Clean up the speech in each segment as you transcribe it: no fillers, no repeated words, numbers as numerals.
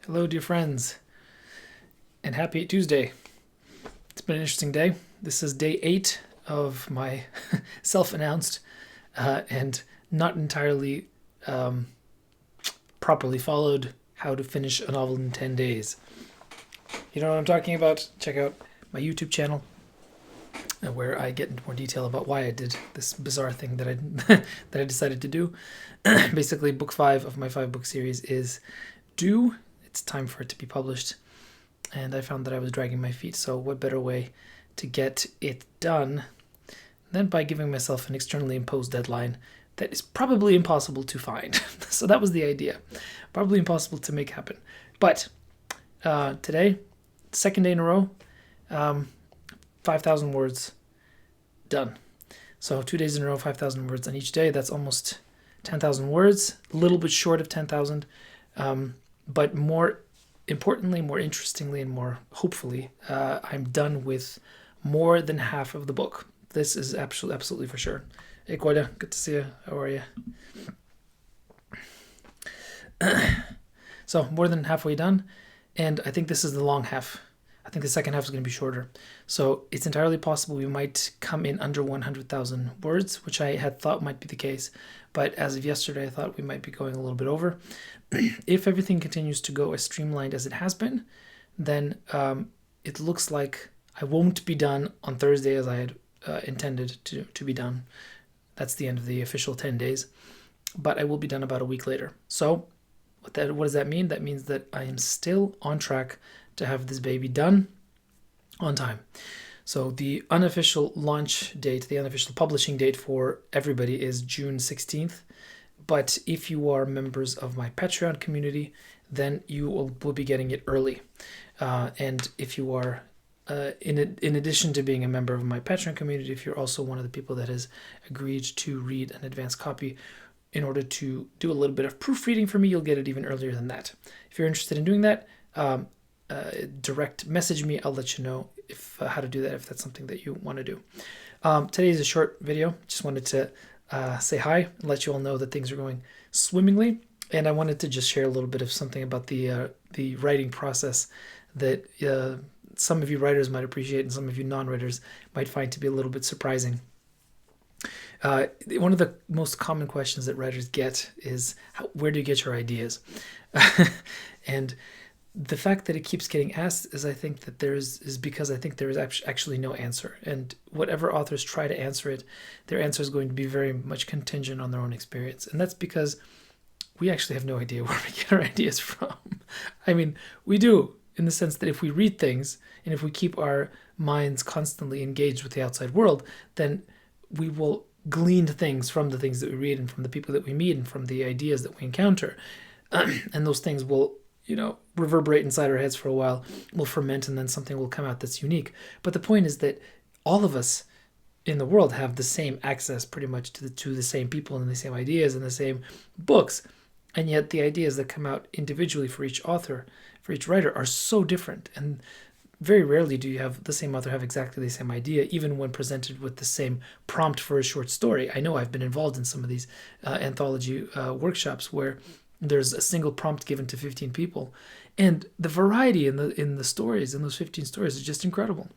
Hello, dear friends, and happy Tuesday. It's been an interesting day. This is day 8 of my self announced and not entirely properly followed how to finish a novel in 10 days. You know what I'm talking about? Check out my YouTube channel where I get into more detail about why I did this bizarre thing that I that I decided to do. Basically, book 5 of my 5-book series is due. It's time for it to be published, and I found that I was dragging my feet. So what better way to get it done than by giving myself an externally imposed deadline that is probably impossible to find. So that was the idea. Probably impossible to make happen. But today, second day in a row, 5,000 words done. So 2 days in a row, 5,000 words on each day. That's almost 10,000 words, a little bit short of 10,000. But more importantly, more interestingly, and more hopefully, I'm done with more than half of the book. This is absolutely for sure. Hey, Koida, good to see you. How are you? So more than halfway done, and I think this is the long half. I think the second half is going to be shorter. So it's entirely possible we might come in under 100,000 words, which I had thought might be the case. But as of yesterday, I thought we might be going a little bit over. If everything continues to go as streamlined as it has been, then it looks like I won't be done on Thursday as I had intended to be done. That's the end of the official 10 days. But I will be done about a week later. So what does that mean? That means that I am still on track to have this baby done on time. So the unofficial launch date, the unofficial publishing date for everybody is June 16th. But if you are members of my Patreon community, then you will be getting it early. And if you are, in addition to being a member of my Patreon community, if you're also one of the people that has agreed to read an advanced copy in order to do a little bit of proofreading for me, you'll get it even earlier than that. If you're interested in doing that, direct message me. I'll let you know if how to do that, if that's something that you want to do. Today is a short video. Just wanted to say hi and let you all know that things are going swimmingly. And I wanted to just share a little bit of something about the writing process that some of you writers might appreciate and some of you non-writers might find to be a little bit surprising. One of the most common questions that writers get is, where do you get your ideas? And the fact that it keeps getting asked is because I think there is actually no answer. And whatever authors try to answer it, their answer is going to be very much contingent on their own experience. And that's because we actually have no idea where we get our ideas from. I mean, we do, in the sense that if we read things and if we keep our minds constantly engaged with the outside world, then we will glean things from the things that we read and from the people that we meet and from the ideas that we encounter. And those things will reverberate inside our heads for a while, will ferment, and then something will come out that's unique. But the point is that all of us in the world have the same access pretty much to the same people and the same ideas and the same books. And yet the ideas that come out individually for each author, for each writer, are so different. And very rarely do you have the same author have exactly the same idea, even when presented with the same prompt for a short story. I know I've been involved in some of these anthology workshops where there's a single prompt given to 15 people, and the variety in the stories, in those 15 stories, is just incredible.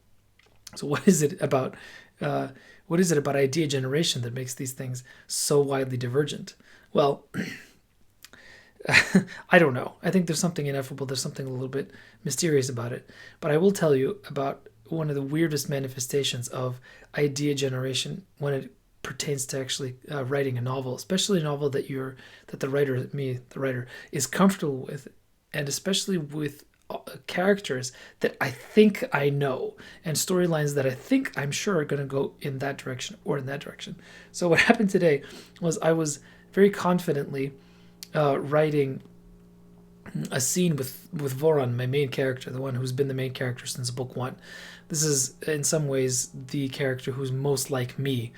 So what is it about idea generation that makes these things so widely divergent? Well, I don't know. I think there's something ineffable. There's something a little bit mysterious about it. But I will tell you about one of the weirdest manifestations of idea generation when it pertains to actually writing a novel, especially a novel that the writer, is comfortable with, and especially with characters that I think I know and storylines that I think I'm sure are going to go in that direction or in that direction. So what happened today was I was very confidently writing a scene with Voron, my main character, the one who's been the main character since book 1. This is in some ways the character who's most like me.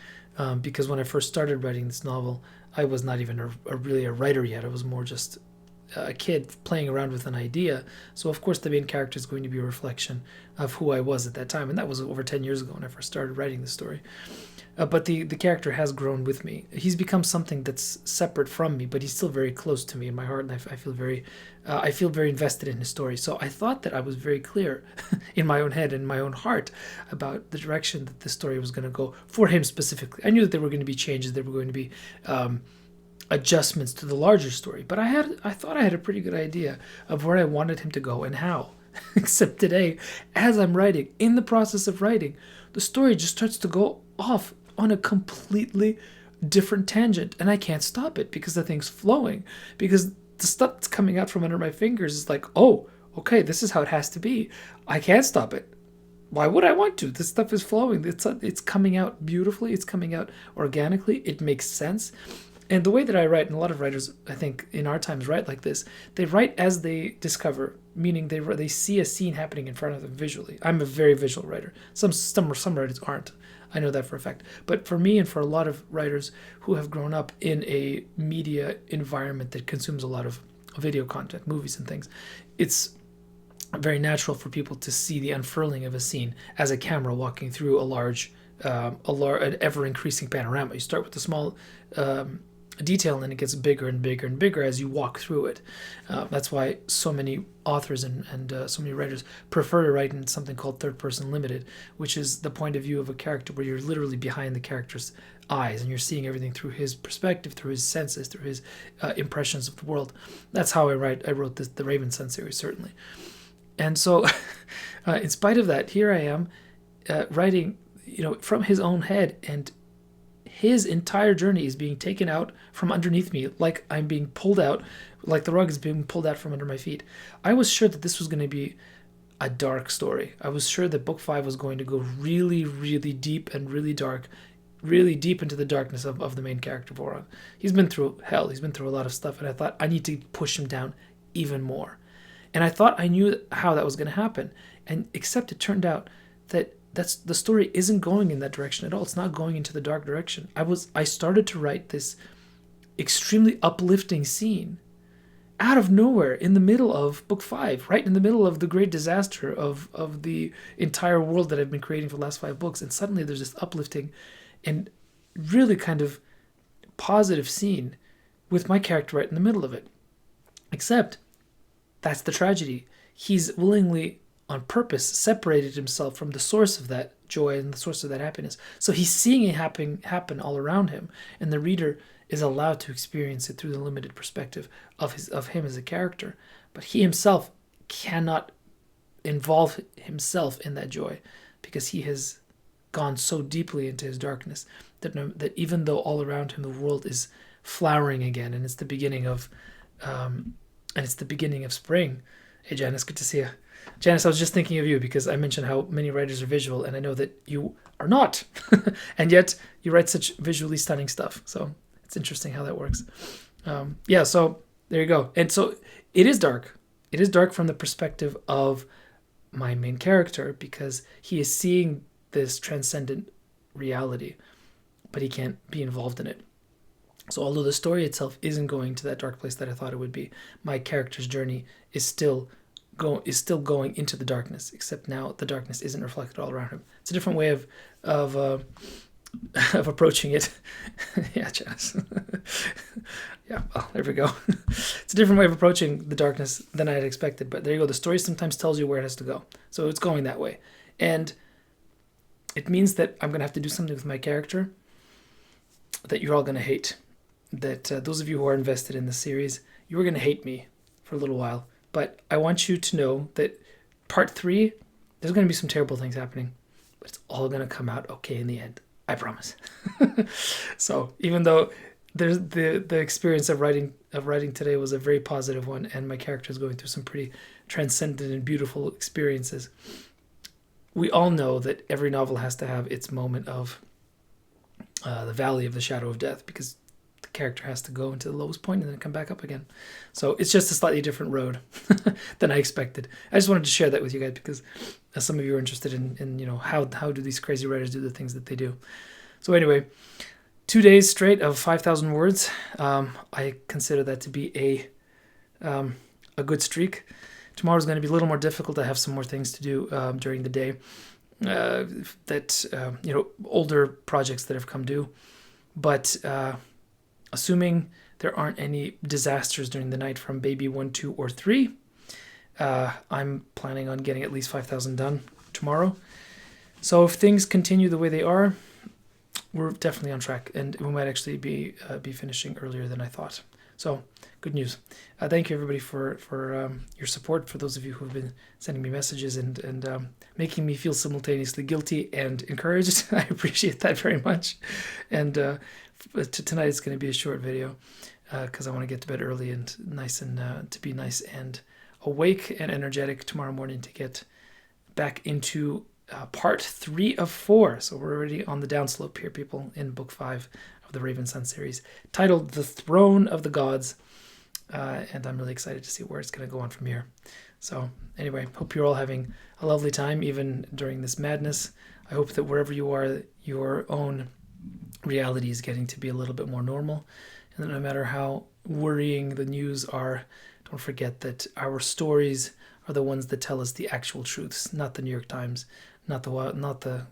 Because when I first started writing this novel, I was not even really a writer yet. I was more just a kid playing around with an idea. So of course the main character is going to be a reflection of who I was at that time. And that was over 10 years ago when I first started writing the story. But the character has grown with me. He's become something that's separate from me, but he's still very close to me in my heart, and I feel very invested in his story. So I thought that I was very clear in my own head and my own heart about the direction that this story was going to go for him specifically. I knew that there were going to be changes, there were going to be adjustments to the larger story, but I thought I had a pretty good idea of where I wanted him to go and how. Except today, as I'm writing, in the process of writing, the story just starts to go off on a completely different tangent, and I can't stop it because the thing's flowing, because the stuff that's coming out from under my fingers is like, oh, okay, this is how it has to be. I can't stop it. Why would I want to? This stuff is flowing. It's coming out beautifully. It's coming out organically. It makes sense. And the way that I write, and a lot of writers, I think, in our times write like this, they write as they discover, meaning they see a scene happening in front of them visually. I'm a very visual writer. Some writers aren't. I know that for a fact. But for me and for a lot of writers who have grown up in a media environment that consumes a lot of video content, movies and things, it's very natural for people to see the unfurling of a scene as a camera walking through an ever-increasing panorama. You start with a small detail, and it gets bigger and bigger and bigger as you walk through it. That's why so many authors and so many writers prefer to write in something called third person limited, which is the point of view of a character where you're literally behind the character's eyes and you're seeing everything through his perspective, through his senses, through his impressions of the world. That's how I wrote the Raven Sun series, certainly. And so in spite of that, here I am writing, from his own head, and his entire journey is being taken out from underneath me, like I'm being pulled out, like the rug is being pulled out from under my feet. I was sure that this was going to be a dark story. I was sure that book 5 was going to go really, really deep and really dark, really deep into the darkness of the main character, Voron. He's been through hell. He's been through a lot of stuff, and I thought I need to push him down even more. And I thought I knew how that was going to happen, and except it turned out that the story isn't going in that direction at all. It's not going into the dark direction. I started to write this extremely uplifting scene out of nowhere in the middle of book 5, right in the middle of the great disaster of the entire world that I've been creating for the last 5 books. And suddenly there's this uplifting and really kind of positive scene with my character right in the middle of it. Except that's the tragedy. He's willingly, on purpose, separated himself from the source of that joy and the source of that happiness. So he's seeing it happen all around him, and the reader is allowed to experience it through the limited perspective of him as a character. But he himself cannot involve himself in that joy because he has gone so deeply into his darkness that even though all around him the world is flowering again, and it's the beginning of spring. Hey Janice, good to see you. Janice, I was just thinking of you because I mentioned how many writers are visual, and I know that you are not. And yet you write such visually stunning stuff. So it's interesting how that works. So there you go. And so it is dark. It is dark from the perspective of my main character because he is seeing this transcendent reality, but he can't be involved in it. So although the story itself isn't going to that dark place that I thought it would be, my character's journey is still going into the darkness, except now the darkness isn't reflected all around him. It's a different way of approaching it. Yeah, Janice. Yeah, well, there we go. It's a different way of approaching the darkness than I had expected, but there you go. The story sometimes tells you where it has to go. So it's going that way. And it means that I'm going to have to do something with my character that you're all going to hate. That those of you who are invested in this series, you are going to hate me for a little while. But I want you to know that part 3, there's going to be some terrible things happening, but it's all going to come out okay in the end. I promise. So even though there's the experience of writing today was a very positive one, and my character is going through some pretty transcendent and beautiful experiences, we all know that every novel has to have its moment of the valley of the shadow of death, because the character has to go into the lowest point and then come back up again. So it's just a slightly different road than I expected. I just wanted to share that with you guys because some of you are interested in how do these crazy writers do the things that they do. So anyway, 2 days straight of 5,000 words. I consider that to be a good streak. Tomorrow's going to be a little more difficult. I have some more things to do during the day. older projects that have come due. But assuming there aren't any disasters during the night from baby 1, 2, or 3, I'm planning on getting at least 5,000 done tomorrow. So if things continue the way they are, we're definitely on track, and we might actually be finishing earlier than I thought. So good news. Thank you everybody for your support. For those of you who have been sending me messages and making me feel simultaneously guilty and encouraged, I appreciate that very much. And tonight it's going to be a short video because I want to get to bed early and to be nice and awake and energetic tomorrow morning to get back into part 3 of 4. So we're already on the downslope here, people, in book 5 of the Raven Sun series, titled The Throne of the Gods. And I'm really excited to see where it's going to go on from here. So anyway, hope you're all having a lovely time, even during this madness. I hope that wherever you are, your own reality is getting to be a little bit more normal. And that no matter how worrying the news are, don't forget that our stories are the ones that tell us the actual truths, not the New York Times, not the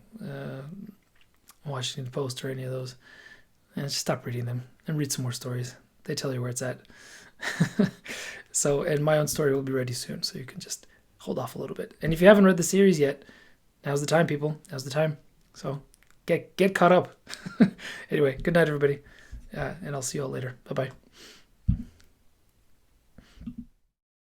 Washington Post or any of those. And just stop reading them and read some more stories. They tell you where it's at. So, and my own story will be ready soon, so you can just hold off a little bit. And if you haven't read the series yet, now's the time, people. Now's the time. So get caught up. Anyway, good night, everybody. And I'll see you all later. Bye-bye.